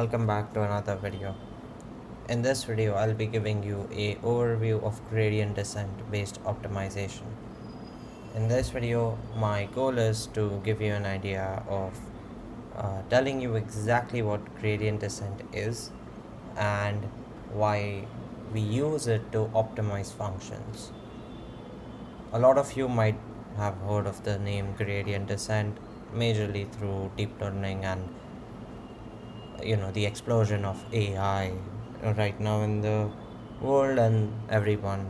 Welcome back to another video. In this video, I'll be giving you a overview of gradient descent based optimization. In this video, my goal is to give you an idea of telling you exactly what gradient descent is and why we use it to optimize functions. A lot of you might have heard of the name gradient descent majorly through deep learning and the explosion of AI right now in the world, and everyone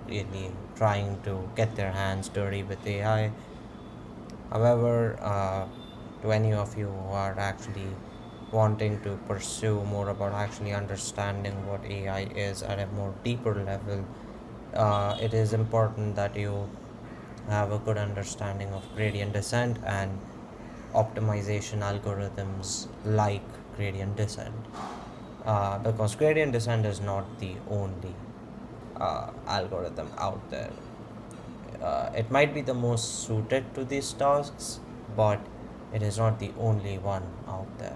really trying to get their hands dirty with AI. However, to any of you who are actually wanting to pursue more about actually understanding what AI is at a more deeper level, it is important that you have a good understanding of gradient descent and optimization algorithms like gradient descent, because gradient descent is not the only algorithm out there. It might be the most suited to these tasks, but it is not the only one out there.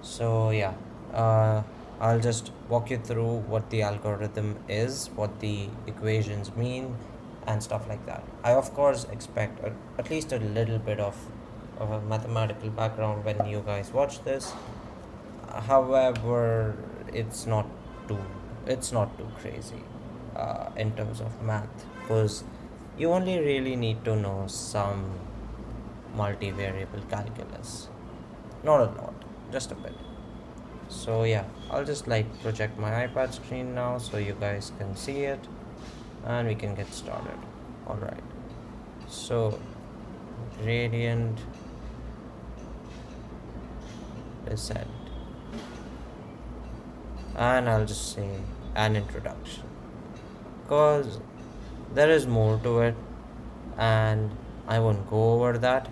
So, yeah, uh, I'll just walk you through what the algorithm is, what the equations mean, and stuff like that. I, of course, expect at least a little bit of a mathematical background when you guys watch this. However, it's not too it's not too crazy in terms of math, because you only really need to know some multivariable calculus, not a lot, just a bit. So yeah, I'll just like project my iPad screen now so you guys can see it and we can get started. All right, so gradient descent, and I'll just say an introduction, because there is more to it and I won't go over that.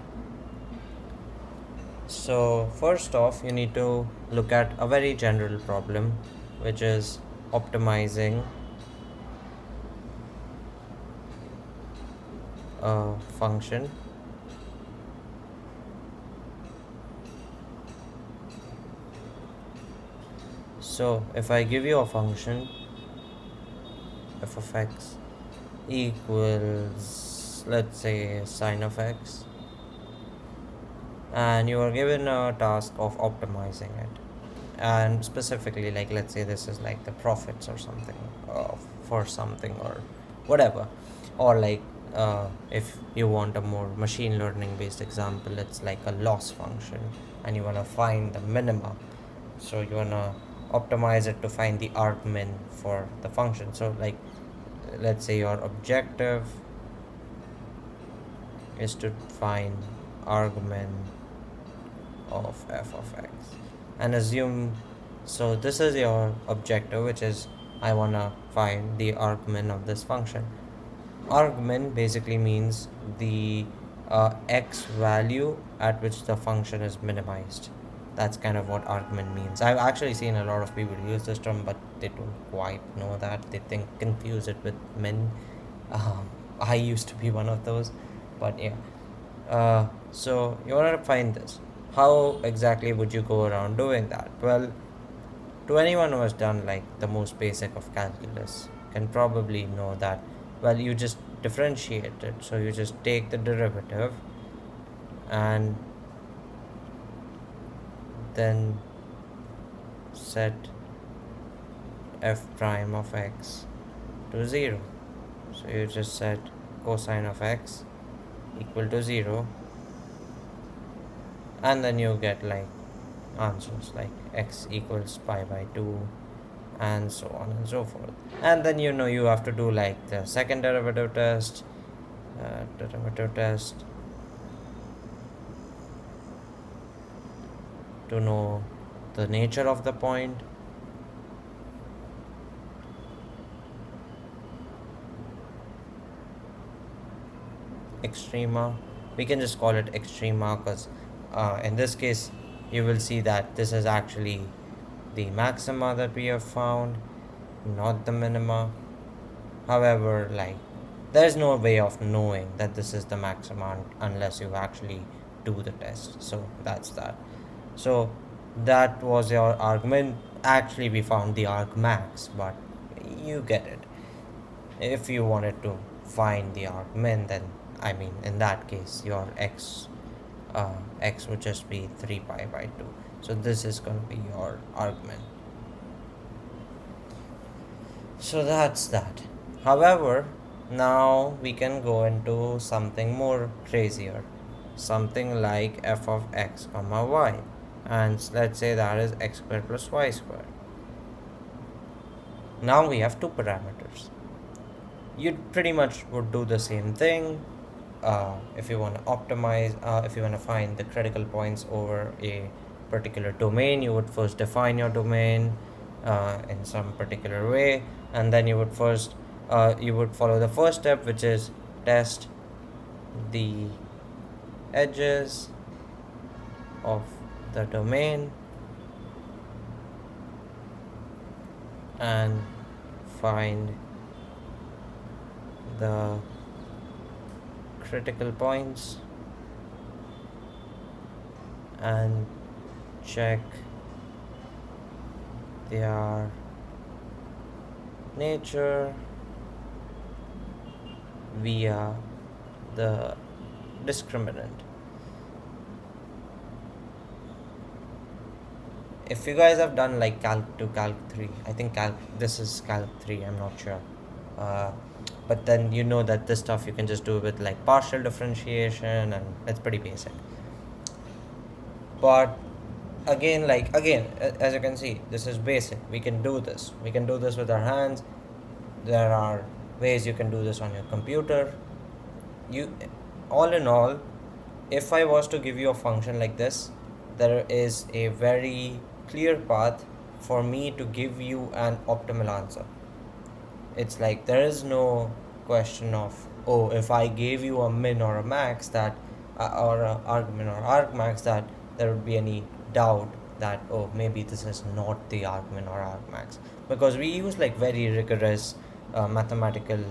So, first off, you need to look at a very general problem, which is optimizing a function. So, if I give you a function f of x equals, let's say, sine of x, and you are given a task of optimizing it, and specifically, like, let's say this is like the profits or something, for something or whatever, or like, if you want a more machine learning based example, it's like a loss function and you want to find the minima, so you want to optimize it to find the argmin for the function. So like, let's say your objective is to find argmin of f of x, and assume, so this is your objective, which is I want to find the argmin of this function. Argmin basically means the x value at which the function is minimized. That's kind of what argmin means. I've actually seen a lot of people use this term, but they don't quite know that. They think confuse it with min. I used to be one of those, but yeah. So you want to find this. How exactly would you go around doing that? Well, to anyone who has done like the most basic of calculus can probably know that, well, you just differentiate it, so you just take the derivative and then set f prime of x to 0. So you just set cosine of x equal to 0, and then you get like answers like x equals pi by 2, and so on and so forth. And then you have to do like the second derivative test to know the nature of the point. Extrema, we can just call it extrema, because in this case you will see that this is actually the maxima that we have found, not the minima. However, like, there's no way of knowing that this is the maxima unless you actually do the test. So that's that. So That was your argument. Actually, we found the argmax, but you get it. If you wanted to find the argmin, then I mean, in that case, your x would just be 3 pi by 2. So this is going to be your argument. So that's that. However, now we can go into something more crazier, something like f of x comma y, and let's say that is x squared plus y squared. Now we have two parameters. You pretty much would do the same thing. If you want to optimize, if you want to find the critical points over a particular domain, you would first define your domain in some particular way, and then you would follow the first step, which is test the edges of the domain and find the critical points and check their nature via the discriminant. If you guys have done like calc 2, calc 3, I think this is calc 3, I'm not sure. Uh, but then you know that this stuff you can just do with like partial differentiation, and it's pretty basic. But again, as you can see, this is basic. We can do this. We can do this with our hands. There are ways you can do this on your computer. You, all in all, if I was to give you a function like this, there is a very clear path for me to give you an optimal answer. It's like there is no question of, oh, if I gave you a min or a max that or a argmin or argmax, that there would be any doubt that, oh, maybe this is not the argmin or argmax, because we use like very rigorous mathematical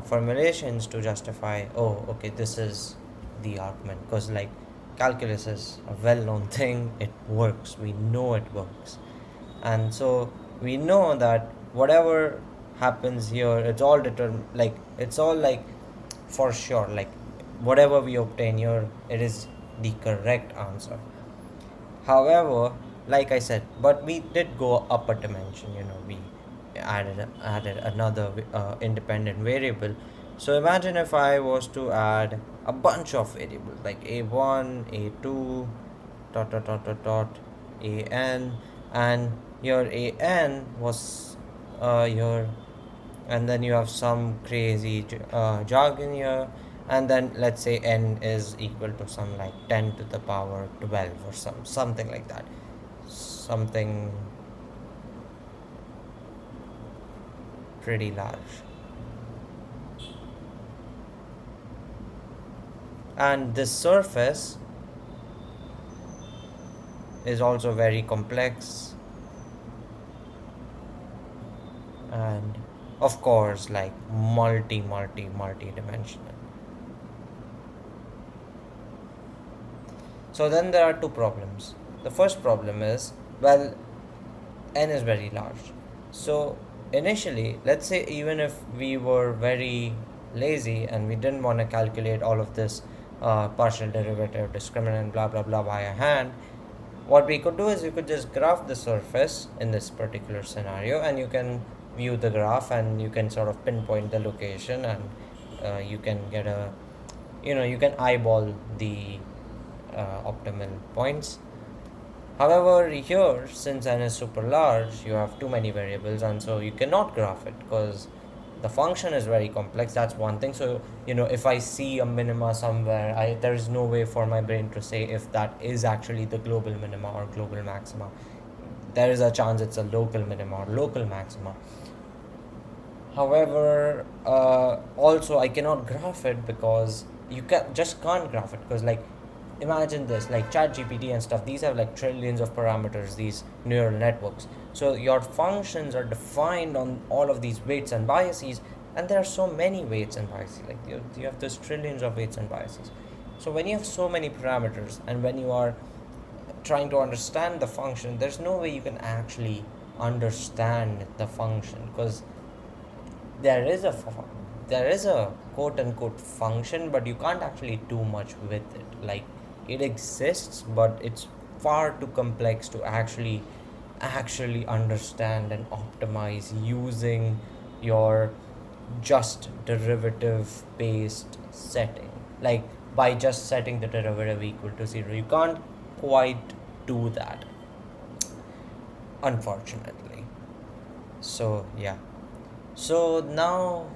formulations to justify, oh, okay, this is the argument, because like calculus is a well-known thing. It works, we know it works, and so we know that whatever happens here, it's all determined, like it's all like for sure, like whatever we obtain here, it is the correct answer. However, like I said, but we did go up a dimension, we added another independent variable. So imagine if I was to add a bunch of variables like a1, a2, dot dot dot dot dot, an, and your an was your, and then you have some crazy jargon here, and then let's say n is equal to some like 10 to the power 12 or something like that, something pretty large. And this surface is also very complex, and of course like multi dimensional. So then there are two problems. The first problem is, well, n is very large. So initially, let's say even if we were very lazy and we didn't want to calculate all of this partial derivative, discriminant, blah blah blah by hand, what we could do is we could just graph the surface in this particular scenario, and you can view the graph and you can sort of pinpoint the location, and you can get a, you can eyeball the optimal points. However, here, since n is super large, you have too many variables, and so you cannot graph it because the function is very complex. That's one thing. So, if I see a minima somewhere, there is no way for my brain to say if that is actually the global minima or global maxima. There is a chance it's a local minima or local maxima. However, also I cannot graph it because just can't graph it, because like imagine this, like ChatGPT and stuff, these have like trillions of parameters, these neural networks. So your functions are defined on all of these weights and biases, and there are so many weights and biases, like you have those trillions of weights and biases. So when you have so many parameters and when you are trying to understand the function, there's no way you can actually understand the function, because there is a there is a quote unquote function, but you can't actually do much with it. Like, it exists, but it's far too complex to actually understand and optimize using your just derivative based setting. Like, by just setting the derivative equal to 0, you can't quite do that, unfortunately. So yeah, so now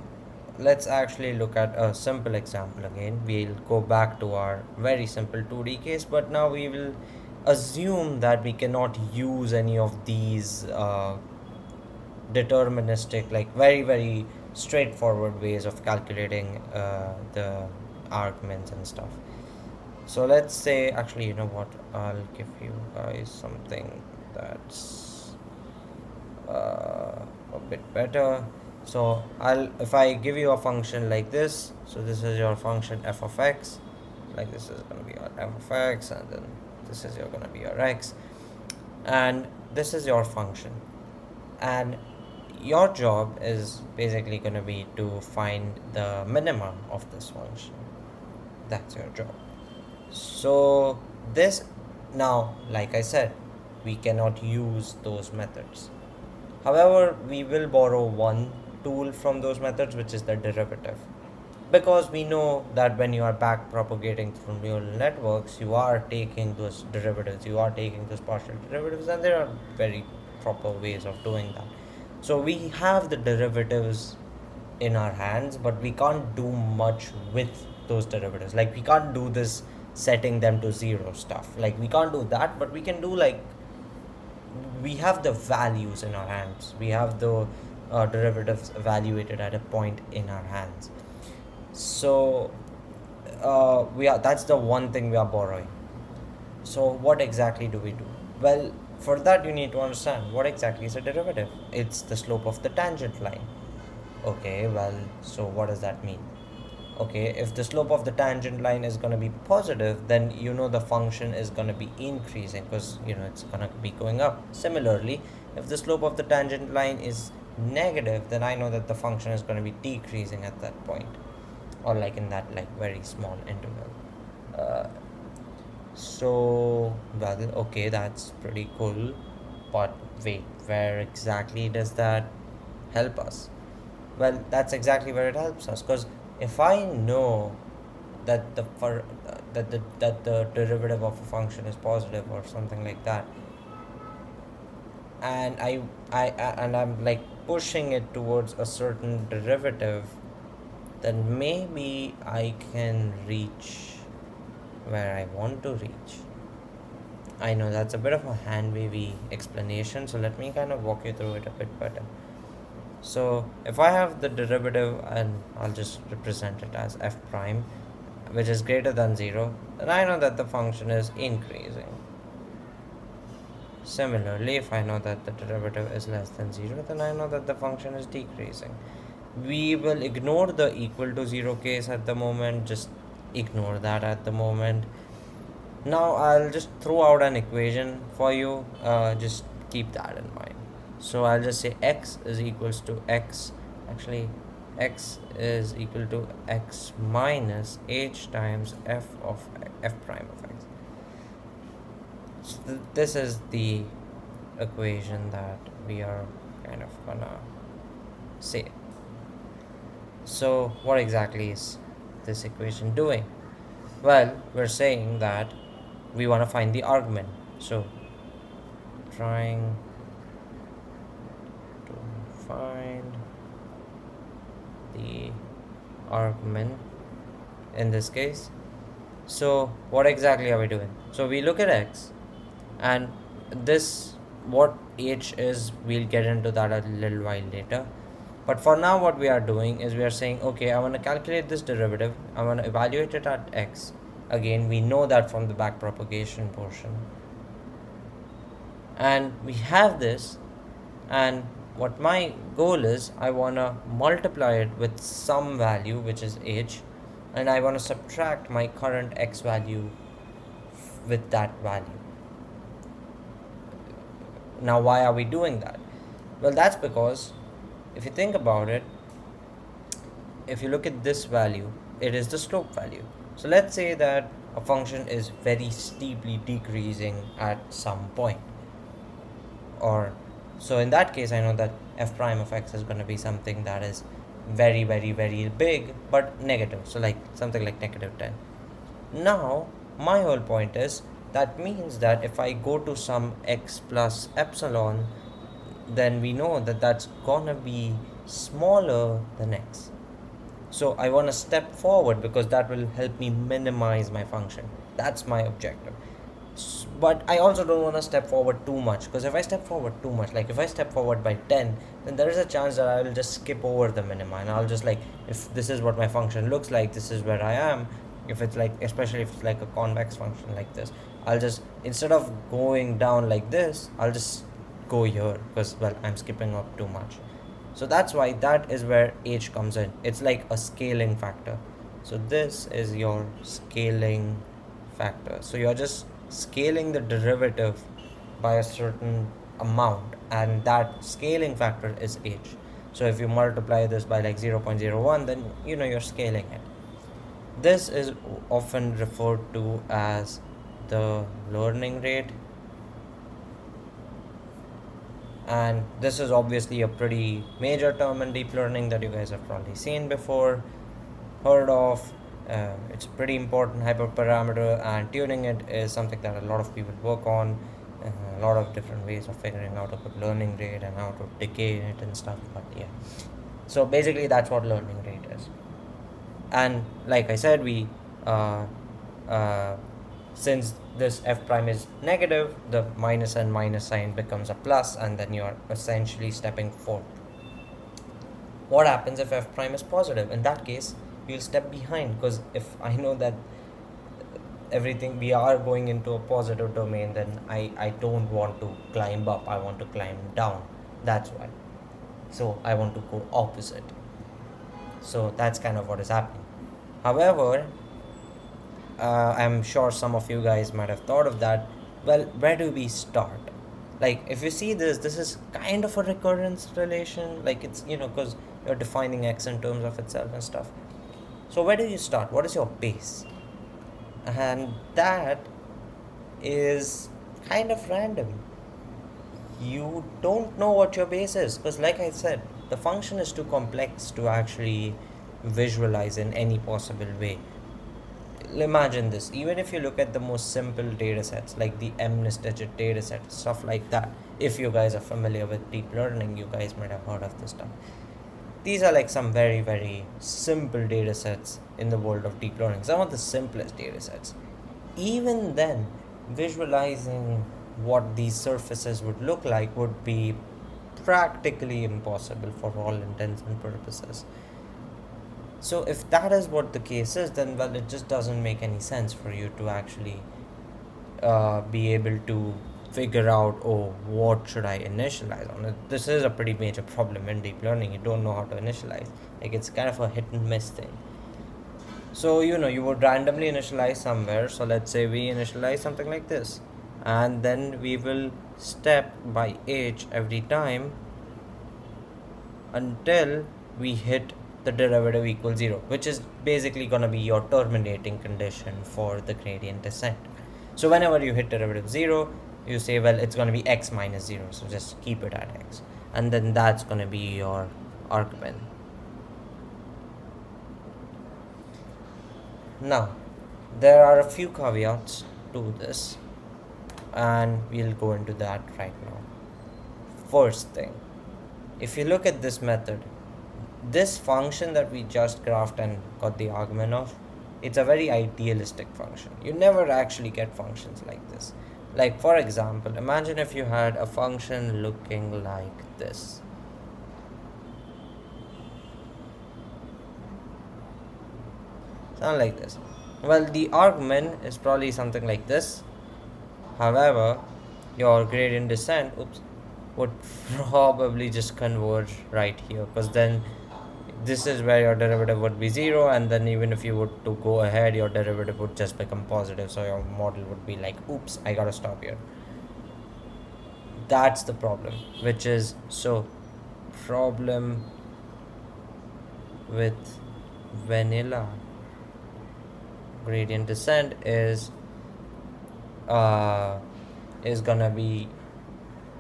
let's actually look at a simple example again. We'll go back to our very simple 2D case, but now we will assume that we cannot use any of these deterministic, like very straightforward ways of calculating the arguments and stuff. So let's say, actually, you know what? I'll give you guys something that's a bit better. So if I give you a function like this, so this is your function f of x, like this is going to be your f of x, and then this is going to be your x, and this is your function, and your job is basically going to be to find the minimum of this function. That's your job. So this, now, like I said, we cannot use those methods. However, we will borrow one tool from those methods, which is the derivative. Because we know that when you are back propagating through neural networks, you are taking those derivatives, you are taking those partial derivatives, and there are very proper ways of doing that. So we have the derivatives in our hands, but we can't do much with those derivatives. Like, we can't do this setting them to 0 stuff. Like, we can't do that, but we can do, like, we have the values in our hands. We have the derivatives evaluated at a point in our hands. So that's the one thing we are borrowing. So what exactly do we do? Well, for that you need to understand what exactly is a derivative. It's the slope of the tangent line. Okay, well, so what does that mean? Okay, if the slope of the tangent line is going to be positive, then you know the function is going to be increasing, because it's going to be going up. Similarly, if the slope of the tangent line is negative, then I know that the function is going to be decreasing at that point, or like in that, like, very small interval. uh, so, well, okay, that's pretty cool, but wait, where exactly does that help us? Well, that's exactly where it helps us, because if I know that the derivative of a function is positive or something like that, and I'm like pushing it towards a certain derivative, then maybe I can reach where I want to reach. I know that's a bit of a hand wavy explanation, so let me kind of walk you through it a bit better. So if I have the derivative, and I'll just represent it as f prime, which is greater than 0, then I know that the function is increasing. Similarly, if I know that the derivative is less than 0, then I know that the function is decreasing. We will ignore the equal to 0 case at the moment, just ignore that at the moment. Now I'll just throw out an equation for you, just keep that in mind. So I'll just say x is equals to x, actually x is equal to x minus h times f of f prime of x. So this is the equation that we are kind of gonna say. So what exactly is this equation doing? Well, we're saying that we want to find the argument. So trying to find the argument in this case. So what exactly are we doing? So we look at x, and this, what h is, we'll get into that a little while later. But for now, what we are doing is we are saying, okay, I want to calculate this derivative, I want to evaluate it at x. Again, we know that from the back propagation portion, and we have this, and what my goal is, I want to multiply it with some value, which is h, and I want to subtract my current x value with that value. Now, why are we doing that? Well, that's because if you think about it, if you look at this value, it is the slope value. So let's say that a function is very steeply decreasing at some point, or so in that case I know that f prime of x is going to be something that is very very very big but negative, so like something like negative 10. Now my whole point is that means that if I go to some x plus epsilon, then we know that that's gonna be smaller than x. So I want to step forward because that will help me minimize my function. That's my objective. But I also don't want to step forward too much, because if I step forward too much, like if I step forward by 10, then there is a chance that I will just skip over the minima, and I'll just like, if this is what my function looks like, this is where I am. If it's like, especially if it's like a convex function like this, I'll just, instead of going down like this, I'll just go here because, well, I'm skipping up too much. So that's why that is where h comes in. It's like a scaling factor. So this is your scaling factor. So you're just scaling the derivative by a certain amount, and that scaling factor is h. So if you multiply this by like 0.01, then you know you're scaling it. This is often referred to as the learning rate, and this is obviously a pretty major term in deep learning that you guys have probably seen before, heard of. It's a pretty important hyperparameter, and tuning it is something that a lot of people work on. A lot of different ways of figuring out a good learning rate and how to decay it and stuff. But yeah, so basically that's what learning rate is. And like I said, we uh, since this f prime is negative, the minus and minus sign becomes a plus, and then you are essentially stepping forward. What happens if f prime is positive? In that case, you'll step behind, because if I know that everything we are going into a positive domain, then I don't want to climb up, I want to climb down. That's why. So I want to go opposite. So that's kind of what is happening. However, I'm sure some of you guys might have thought of that. Well, where do we start? Like, if you see this is kind of a recurrence relation. Like, it's, because you're defining x in terms of itself and stuff. So, where do you start? What is your base? And that is kind of random. You don't know what your base is, because, like I said, the function is too complex to actually visualize in any possible way. Imagine this, even if you look at the most simple data sets like the MNIST digit data set, stuff like that. If you guys are familiar with deep learning, you guys might have heard of this stuff. These are like some very very simple data sets in the world of deep learning, some of the simplest data sets. Even then, visualizing what these surfaces would look like would be practically impossible for all intents and purposes. So if that is what the case is, then, well, it just doesn't make any sense for you to actually be able to figure out, oh, what should I initialize on it. This is a pretty major problem in deep learning. You don't know how to initialize. Like, it's kind of a hit and miss thing. So you would randomly initialize somewhere. So let's say we initialize something like this, and then we will step by h every time until we hit the derivative equals 0, which is basically going to be your terminating condition for the gradient descent. So whenever you hit derivative 0, you say, well, it's going to be x minus 0, so just keep it at x, and then that's going to be your argument. Now, there are a few caveats to this, and we'll go into that right now. First thing, if you look at this method, this function that we just graphed and got the argument of, it's a very idealistic function. You never actually get functions like this. Like, for example, imagine if you had a function looking like this. Sound like this. Well, the argument is probably something like this. However, your gradient descent would probably just converge right here, because then this is where your derivative would be 0, and then even if you would to go ahead, your derivative would just become positive, so your model would be like, oops, I gotta stop here. That's the problem, which is so problem with vanilla gradient descent uh, is gonna be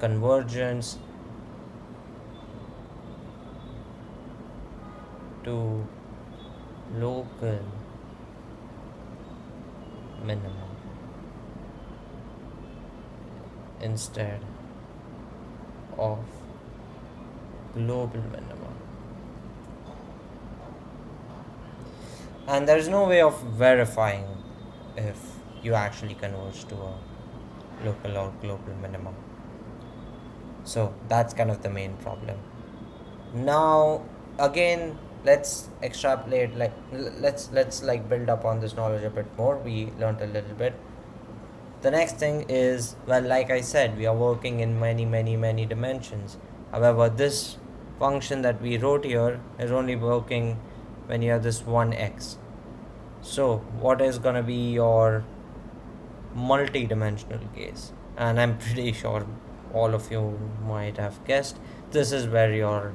convergence to local minimum instead of global minimum. And there is no way of verifying if you actually converge to a local or global minimum. So that's kind of the main problem. Now again, let's extrapolate, like let's like build up on this knowledge a bit more. We learned a little bit. The next thing is, well, like I said, we are working in many dimensions. However, this function that we wrote here is only working when you have this 1x. So what is going to be your multi-dimensional case? And I'm pretty sure all of you might have guessed, this is where your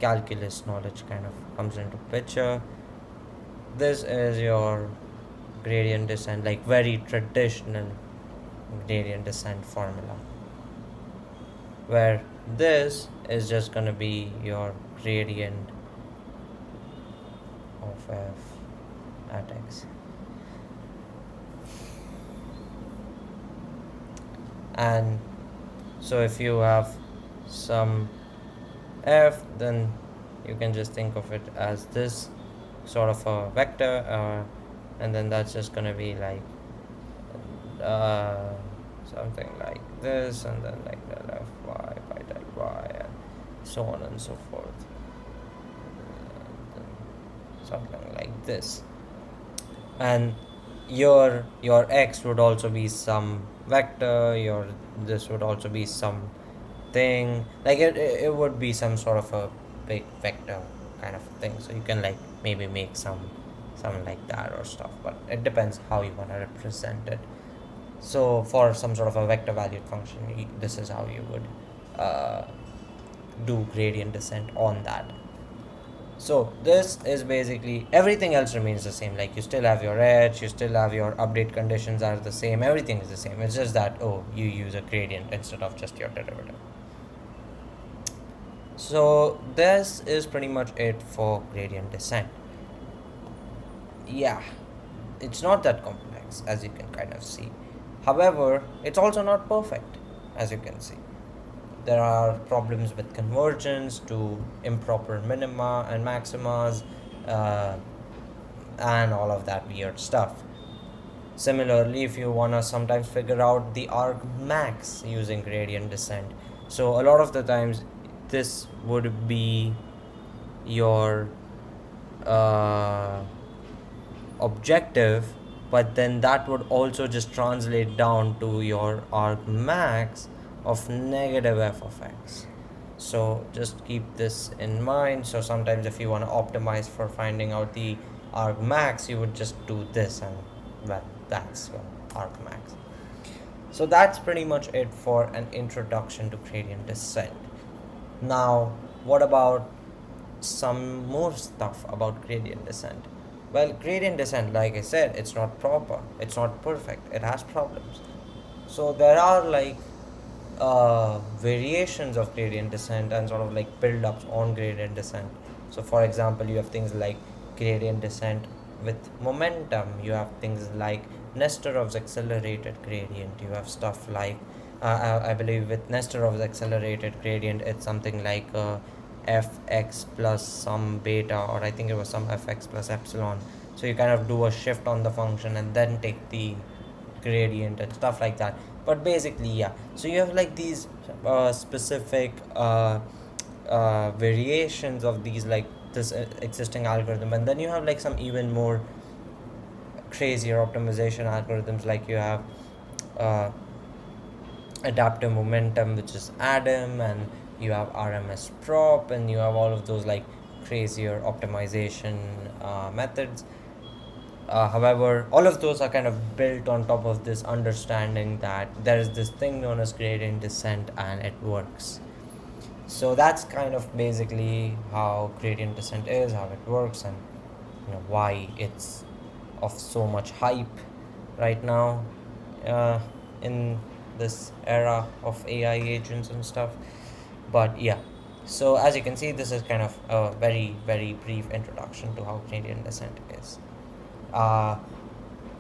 calculus knowledge kind of comes into picture. This is your gradient descent, like very traditional gradient descent formula, where this is just going to be your gradient of f at x. And so if you have some f, then you can just think of it as this sort of a vector, and then that's just going to be like uh, something like this, and then like del f y by del y, and so on and so forth, something like this. And your x would also be some vector, your this would also be some thing, like it would be some sort of a big vector kind of thing. So you can like maybe make some like that or stuff, but it depends how you want to represent it. So for some sort of a vector valued function, this is how you would uh, do gradient descent on that. So this is basically, everything else remains the same. Like you still have your edge, you still have your update conditions are the same, everything is the same. It's just that, oh, you use a gradient instead of just your derivative. So this is pretty much it for gradient descent. Yeah, it's not that complex, as you can kind of see. However, it's also not perfect, as you can see. There are problems with convergence to improper minima and maximas, uh, and all of that weird stuff. Similarly, if you want to sometimes figure out the argmax using gradient descent, so a lot of the times this would be your uh, objective, but then that would also just translate down to your argmax of negative f of x. So just keep this in mind. So sometimes if you want to optimize for finding out the argmax, you would just do this, and well, that's argmax. So that's pretty much it for an introduction to gradient descent. Now, what about some more stuff about gradient descent? Well, gradient descent, like I said, it's not proper, it's not perfect, it has problems. So there are like variations of gradient descent and sort of like build-ups on gradient descent. So for example, you have things like gradient descent with momentum, you have things like Nesterov's accelerated gradient, you have stuff like I believe with Nesterov's accelerated gradient it's something like fx plus some beta, or I think it was some fx plus epsilon. So you kind of do a shift on the function and then take the gradient and stuff like that. But basically, yeah, so you have like these specific variations of these, like this existing algorithm, and then you have like some even more crazier optimization algorithms, like you have uh, adaptive momentum, which is ADAM, and you have RMS prop, and you have all of those like crazier optimization methods. However, all of those are kind of built on top of this understanding that there is this thing known as gradient descent and it works. So that's kind of basically how gradient descent is, how it works, and why it's of so much hype right now uh, in this era of AI agents and stuff. But yeah, so as you can see, this is kind of a very, very brief introduction to how gradient descent is. Uh,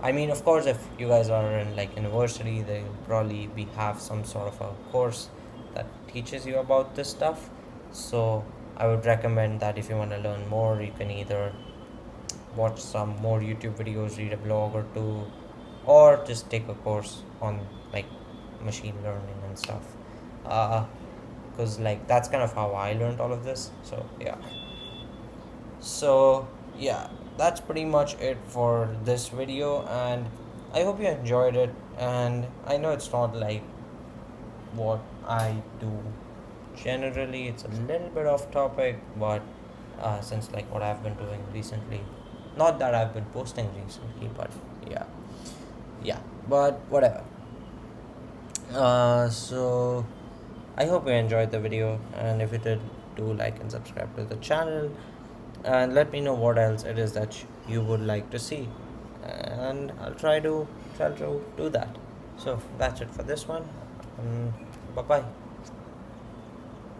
I mean, of course, if you guys are in like university, they'll probably be have some sort of a course that teaches you about this stuff. So I would recommend that if you want to learn more, you can either watch some more YouTube videos, read a blog or two, or just take a course on like machine learning and stuff. Because like that's kind of how I learned all of this. So yeah. So yeah, that's pretty much it for this video, and I hope you enjoyed it. And I know it's not like what I do generally, it's a little bit off topic, but since like what I've been doing recently, not that I've been posting recently, but yeah, yeah, but whatever. So I hope you enjoyed the video, and if you did, do like and subscribe to the channel, and let me know what else it is that you would like to see, and I'll try to do that. So that's it for this one. Bye bye.